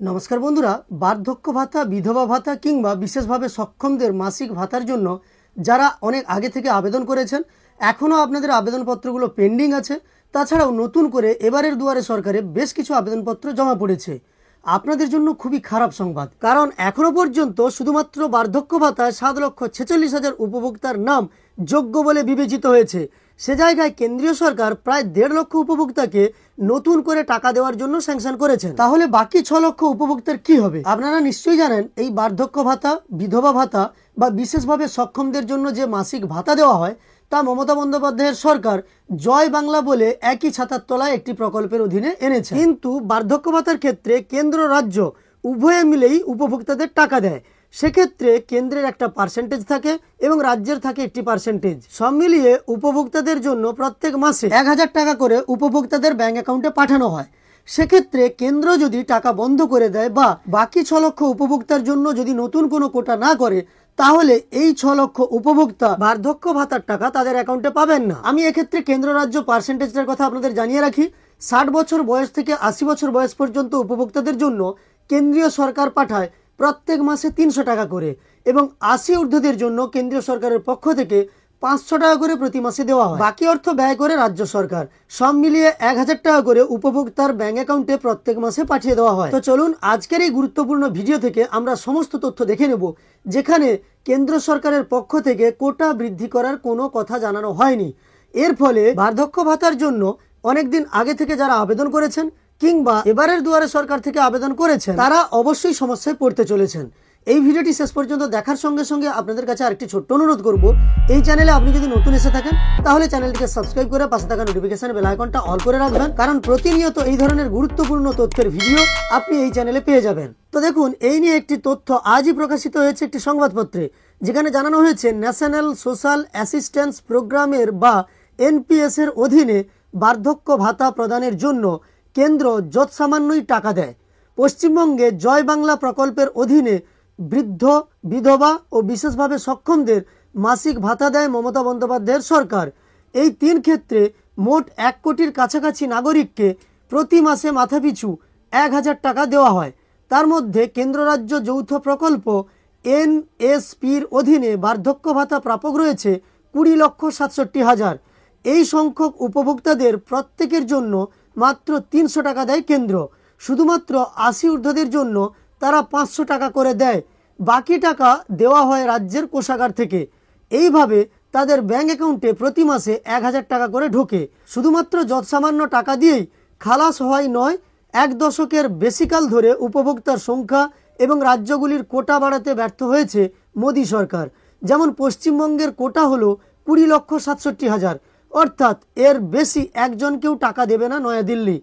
নমস্কার বন্ধুরা, বার্ধক্য ভাতা, বিধবা ভাতা কিংবা বিশেষভাবে সক্ষমদের মাসিক ভাতার জন্য যারা অনেক আগে থেকে আবেদন করেছেন, এখনও আপনাদের আবেদনপত্রগুলো পেন্ডিং আছে। তাছাড়াও নতুন করে এবারের দুয়ারে সরকারে বেশ কিছু আবেদনপত্র জমা পড়েছে। আপনাদের জন্য খুবই খারাপ সংবাদ, কারণ এখনও পর্যন্ত শুধুমাত্র বার্ধক্য ভাতায় 7,46,000 উপভোক্তার নাম যোগ্য বলে বিবেচিত হয়েছে। সে জায়গায় কেন্দ্রীয় সরকার প্রায় 1.5 লক্ষ উপভোক্তাকে নতুন করে টাকা দেওয়ার জন্য স্যাংশন করেছেন। তাহলে বাকি 6 লক্ষ উপভোক্তার কি হবে? আপনারা নিশ্চয়ই জানেন, এই বার্ধক্য ভাতা, বিধবা ভাতা বা বিশেষভাবে সক্ষমদের জন্য যে মাসিক ভাতা দেওয়া হয়, তা মমতা বন্দ্যোপাধ্যায়ের সরকার জয় বাংলা বলে একই ছাতার তলায় একটি প্রকল্পের অধীনে এনেছে। কিন্তু বার্ধক্য ভাতার ক্ষেত্রে কেন্দ্র রাজ্য উভয়ে মিলেই উপভোক্তাদের টাকা দেয়। সেক্ষেত্রে কেন্দ্রের একটা পার্সেন্টেজ থাকে এবং রাজ্যের থাকে একটি পার্সেন্টেজ। সব মিলিয়ে উপভোক্তাদের জন্য প্রত্যেক মাসে 1,000 টাকা করে উপভোক্তাদের ব্যাংক অ্যাকাউন্টে পাঠানো হয়। সেক্ষেত্রে কেন্দ্র যদি টাকা বন্ধ করে দেয় বা বাকি 6 লক্ষ উপভোক্তার জন্য যদি নতুন কোনো কোটা না করে, তাহলে এই 6 লক্ষ উপভোক্তা বার্ধক্য ভাতার টাকা তাদের অ্যাকাউন্টে পাবেন না। আমি এক্ষেত্রে কেন্দ্র রাজ্য পার্সেন্টেজটার কথা আপনাদের জানিয়ে রাখি। 60 বছর বয়স থেকে 80 বছর বয়স পর্যন্ত উপভোক্তাদের জন্য কেন্দ্রীয় সরকার পাঠায় প্রত্যেক মাসে 300 টাকা করে, এবং 80 ঊর্ধ্বদের জন্য কেন্দ্রীয় সরকারের পক্ষ থেকে 500 টাকা করে প্রতি মাসে দেওয়া হয়। বাকি অর্থ ব্যয় করে রাজ্য সরকার। সব মিলিয়ে 1,000 টাকা করে উপভোক্তার ব্যাংক অ্যাকাউন্টে প্রত্যেক মাসে পাঠিয়ে দেওয়া হয়। তো চলুন আজকের এই গুরুত্বপূর্ণ ভিডিও থেকে আমরা সমস্ত তথ্য দেখে নেব, যেখানে কেন্দ্র সরকারের পক্ষ থেকে কোটা বৃদ্ধি করার কোনো কথা জানানো হয়নি। এর ফলে বার্ধক্য ভাতার জন্য অনেকদিন আগে থেকে যারা আবেদন করেছেন কিংবা এবারের দুয়ারে সরকার থেকে আবেদন করেছেন, তারা অবশ্যই সমস্যায় পড়তে চলেছেন। এই ভিডিওটি শেষ পর্যন্ত দেখার সঙ্গে সঙ্গে আপনাদের কাছে আরেকটি ছোট্ট অনুরোধ করব, এই চ্যানেলে আপনি যদি নতুন এসে থাকেন তাহলে চ্যানেলটিকে সাবস্ক্রাইব করে পাশে থাকা নোটিফিকেশন বেল আইকনটা অল করে রাখবেন, কারণ প্রতিনিয়ত এই ধরনের গুরুত্বপূর্ণ তথ্যের ভিডিও আপনি এই চ্যানেলে পেয়ে যাবেন। তো দেখুন, এই নিয়ে একটি তথ্য আজই প্রকাশিত হয়েছে একটি সংবাদপত্রে, যেখানে জানানো হয়েছে ন্যাশনাল সোশ্যাল অ্যাসিস্ট্যান্স প্রোগ্রামের বা এনপিএস এর অধীনে বার্ধক্য ভাতা প্রদানের জন্য কেন্দ্র যৎসামান্যই টাকা দেয়। পশ্চিমবঙ্গে জয় বাংলা প্রকল্পের অধীনে বৃদ্ধ, বিধবা ও বিশেষভাবে সক্ষমদের মাসিক ভাতা দেয় মমতা বন্দ্যোপাধ্যায়ের সরকার। এই 3 ক্ষেত্রে মোট 1 কোটির কাছাকাছি নাগরিককে প্রতি মাসে মাথাপিছু 1,000 টাকা দেওয়া হয়। তার মধ্যে কেন্দ্র রাজ্য যৌথ প্রকল্প এনএসপির অধীনে বার্ধক্য ভাতা প্রাপক রয়েছে 20,67,000। এই সংখ্যক উপভোক্তাদের প্রত্যেকের জন্য মাত্র 300 টাকা দেয় কেন্দ্র। শুধুমাত্র 80 ঊর্ধ্বদের জন্য তারা 500 টাকা করে দেয়। বাকি টাকা দেওয়া হয় রাজ্যের কোষাগার থেকে। এইভাবে তাদের ব্যাংক অ্যাকাউন্টে প্রতি মাসে 1,000 টাকা করে ঢোকে। শুধুমাত্র যৎসামান্য টাকা দিয়েই খালাস হওয়াই নয়, 1 দশকের বেশিকাল ধরে উপভোক্তার সংখ্যা এবং রাজ্যগুলির কোটা বাড়াতে ব্যর্থ হয়েছে মোদী সরকার। যেমন পশ্চিমবঙ্গের কোটা হলো 20,67,000, অর্থাৎ এর বেশি একজনকেও টাকা দেবে না নয়াদিল্লি।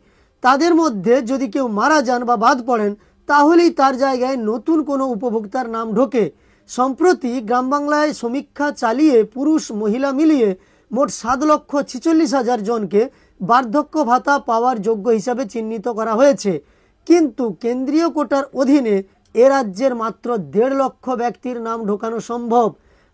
তাদের মধ্যে যদি কেউ মারা যান বা বাদ পড়েন, তাহলেই তার জায়গায় নতুন কোনো উপভোক্তার নাম ঢোকে। সম্প্রতি গ্রাম বাংলায় সমীক্ষা চালিয়ে পুরুষ মহিলা মিলিয়ে মোট 7,46,000 জনকে বার্ধক্য ভাতা পাওয়ার যোগ্য হিসাবে চিহ্নিত করা হয়েছে। কিন্তু কেন্দ্রীয় কোটার অধীনে এ রাজ্যের মাত্র 1.5 লক্ষ ব্যক্তির নাম ঢোকানো সম্ভব।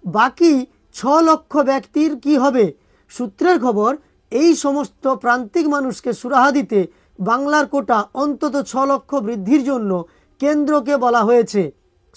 বাকি 6 লক্ষ ব্যক্তির কি হবে? সূত্রের খবর, এই সমস্ত প্রান্তিক মানুষকে সুরাহা দিতে বাংলার কোটা অন্তত 6 লক্ষ বৃদ্ধির জন্য কেন্দ্রকে বলা হয়েছে।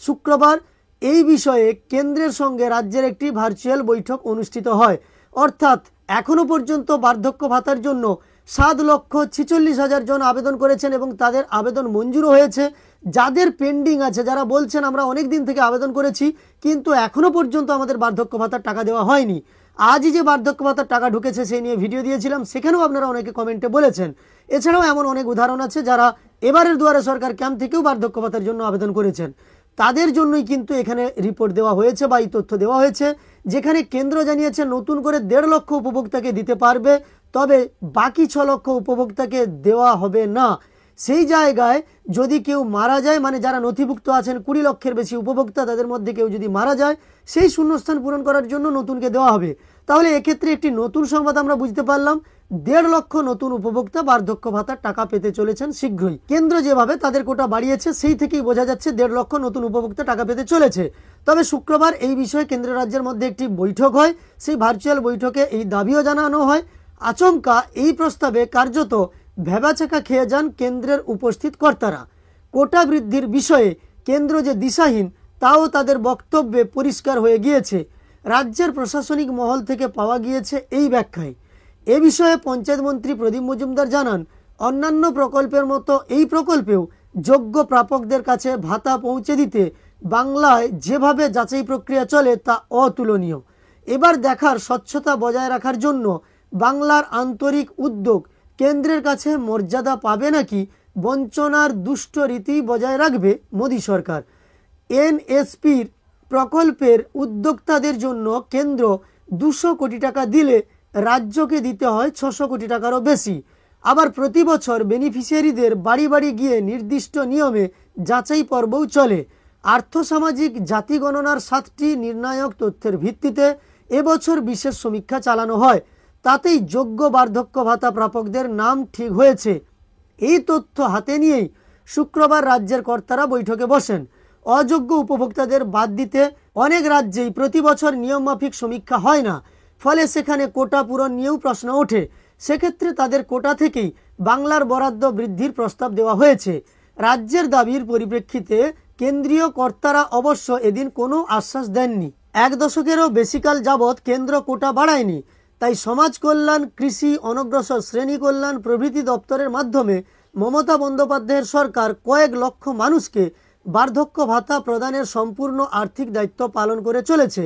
শুক্রবার এই বিষয়ে কেন্দ্রের সঙ্গে রাজ্যের একটি ভার্চুয়াল বৈঠক অনুষ্ঠিত হয়। অর্থাৎ এখনো পর্যন্ত বার্ধক্য ভাতার জন্য 7,46,000 জন আবেদন করেছেন এবং তাদের আবেদন মঞ্জুরও হয়েছে। যাদের পেন্ডিং আছে, যারা বলছেন আমরা অনেক দিন থেকে আবেদন করেছি কিন্তু এখনো পর্যন্ত আমাদের বার্ধক্য ভাতার টাকা দেওয়া হয়নি, আজই যে বার্ধক্য ভাতার টাকা ঢুকেছে সেই নিয়ে ভিডিও দিয়েছিলাম, সেখানেও আপনারা অনেকে কমেন্টে বলেছেন। এছাড়াও এমন অনেক উদাহরণ আছে যারা এবারের দুয়ারে সরকার ক্যাম্প থেকেও বার্ধক্য ভাতার জন্য আবেদন করেছেন। তাদের জন্যই কিন্তু এখানে রিপোর্ট দেওয়া হয়েছে বা এই তথ্য দেওয়া হয়েছে, যেখানে কেন্দ্র জানিয়েছে নতুন করে 1.5 লক্ষ উপভোক্তাকে দিতে পারবে, তবে বাকি 6 লক্ষ উপভোক্তাকে দেওয়া হবে না। সেই জায়গায় যদি কেউ মারা যায়, মানে যারা নথিভুক্ত আছেন 20 লক্ষের বেশি উপভোক্তা, তাদের মধ্যে কেউ যদি মারা যায়, সেই শূন্যস্থান পূরণ করার জন্য নতুনকে দেওয়া হবে। তাহলে এক্ষেত্রে একটি নতুন সংবাদ আমরা বুঝতে পারলাম, 1.5 লক্ষ নতুন উপভোক্তা বার্ধক্য ভাতার টাকা পেতে চলেছেন শীঘ্রই। কেন্দ্র যেভাবে তাদের কোটা বাড়িয়েছে সেই থেকেই বোঝা যাচ্ছে 1.5 লক্ষ নতুন উপভোক্তা টাকা পেতে চলেছে। তবে শুক্রবার এই বিষয়ে কেন্দ্র রাজ্যের মধ্যে একটি বৈঠক হয়। সেই ভার্চুয়াল বৈঠকে এই দাবিও জানানো হয়। আচমকা এই প্রস্তাবে কার্যত ভেবাচাকা খেয়ে যান কেন্দ্রের উপস্থিত কর্তারা। কোটা বৃদ্ধির বিষয়ে কেন্দ্র যে দিশাহীন তাও তাদের বক্তব্যে পরিষ্কার হয়ে গিয়েছে। রাজ্যের প্রশাসনিক মহল থেকে পাওয়া গিয়েছে এই ব্যাখ্যায়। এ বিষয়ে পঞ্চায়েত মন্ত্রী প্রদীপ মজুমদার জানান, অন্যান্য প্রকল্পের মতো এই প্রকল্পেও যোগ্য প্রাপকদের কাছে ভাতা পৌঁছে দিতে বাংলায় যেভাবে যাচাই প্রক্রিয়া চলে তা অতুলনীয়। এবার দেখার স্বচ্ছতা বজায় রাখার জন্য বাংলার আন্তরিক উদ্যোগ কেন্দ্রের কাছে মর্যাদা পাবে নাকি বঞ্চনার দুষ্ট রীতি বজায় রাখবে মোদী সরকার। এনএসপির প্রকল্পের উদ্যোক্তাদের জন্য কেন্দ্র 200 কোটি টাকা দিলে রাজ্যকে দিতে হয় 600 কোটি টাকারও বেশি। আবার প্রতি বছর বেনিফিশিয়ারিদের বাড়ি বাড়ি গিয়ে নির্দিষ্ট নিয়মে যাচাই পর্বও চলে। আর্থসামাজিক জাতি গণনার 7টি নির্ণায়ক তথ্যের ভিত্তিতে এবছর বিশেষ সমীক্ষা চালানো হয়। তাতেই যোগ্য বার্ধক্য ভাতা প্রাপকদের নাম ঠিক হয়েছে। এই তথ্য হাতে নিয়েই শুক্রবার রাজ্যের কর্তারা বৈঠকে বসেন। অযোগ্য উপভোক্তাদের বাদ দিতে অনেক রাজ্যেই প্রতি বছর নিয়মমাফিক সমীক্ষা হয় না, ফলে সেখানে কোটা পূরণ নিয়েও প্রশ্ন ওঠে। সেক্ষেত্রে তাদের কোটা থেকেই বাংলার বরাদ্দ বৃদ্ধির প্রস্তাব দেওয়া হয়েছে। রাজ্যের দাবির পরিপ্রেক্ষিতে কেন্দ্রীয় কর্তারা অবশ্য এদিন কোনো আশ্বাস দেননি। 1 দশকেরও বেশিকাল যাবৎ কেন্দ্র কোটা বাড়ায়নি, তাই সমাজ কল্যাণ, কৃষি, অনগ্রসর শ্রেণী কল্যাণ প্রভৃতি দপ্তরের মাধ্যমে মমতা বন্দ্যোপাধ্যায়ের সরকার কয়েক লক্ষ মানুষকে বার্ধক্য ভাতা প্রদানের সম্পূর্ণ আর্থিক দায়িত্ব পালন করে চলেছে।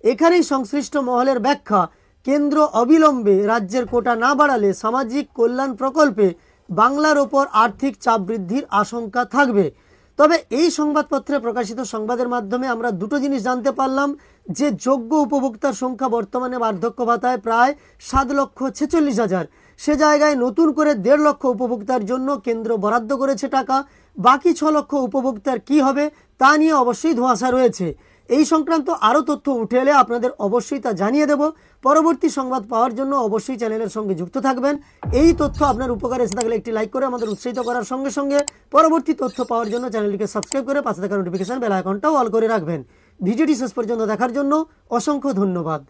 এখানেই সংশ্লিষ্ট মহলের ব্যাখ্যা, কেন্দ্র অবিলম্বে রাজ্যের কোটা না বাড়ালে সামাজিক কল্যাণ প্রকল্পে বাংলার ওপর আর্থিক চাপ বৃদ্ধির আশঙ্কা থাকবে। তবে এই সংবাদপত্রে প্রকাশিত সংবাদের মাধ্যমে আমরা দুটো জিনিস জানতে পারলাম, যে যোগ্য উপভোক্তার সংখ্যা বর্তমানে বার্ধক্য ভাতায় প্রায় 7,46,000। সে জায়গায় নতুন করে 1.5 লক্ষ উপভোক্তার জন্য কেন্দ্র বরাদ্দ করেছে টাকা। বাকি 6 লক্ষ উপভোক্তার কি হবে তা নিয়ে অবশ্যই ধোঁয়াশা রয়েছে। এই সংক্রান্ত আরও তথ্য উঠে এলে আপনাদের অবশ্যই তা জানিয়ে দেব। পরবর্তী সংবাদ পাওয়ার জন্য অবশ্যই চ্যানেলের সঙ্গে যুক্ত থাকবেন। এই তথ্য আপনার উপকারে এসে থাকলে একটি লাইক করে আমাদের উৎসাহিত করার সঙ্গে সঙ্গে পরবর্তী তথ্য পাওয়ার জন্য চ্যানেলটিকে সাবস্ক্রাইব করে পাশে থাকা নোটিফিকেশন বেল আইকনটাও অল করে রাখবেন। ভিডিওটি শেষ পর্যন্ত দেখার জন্য অসংখ্য ধন্যবাদ।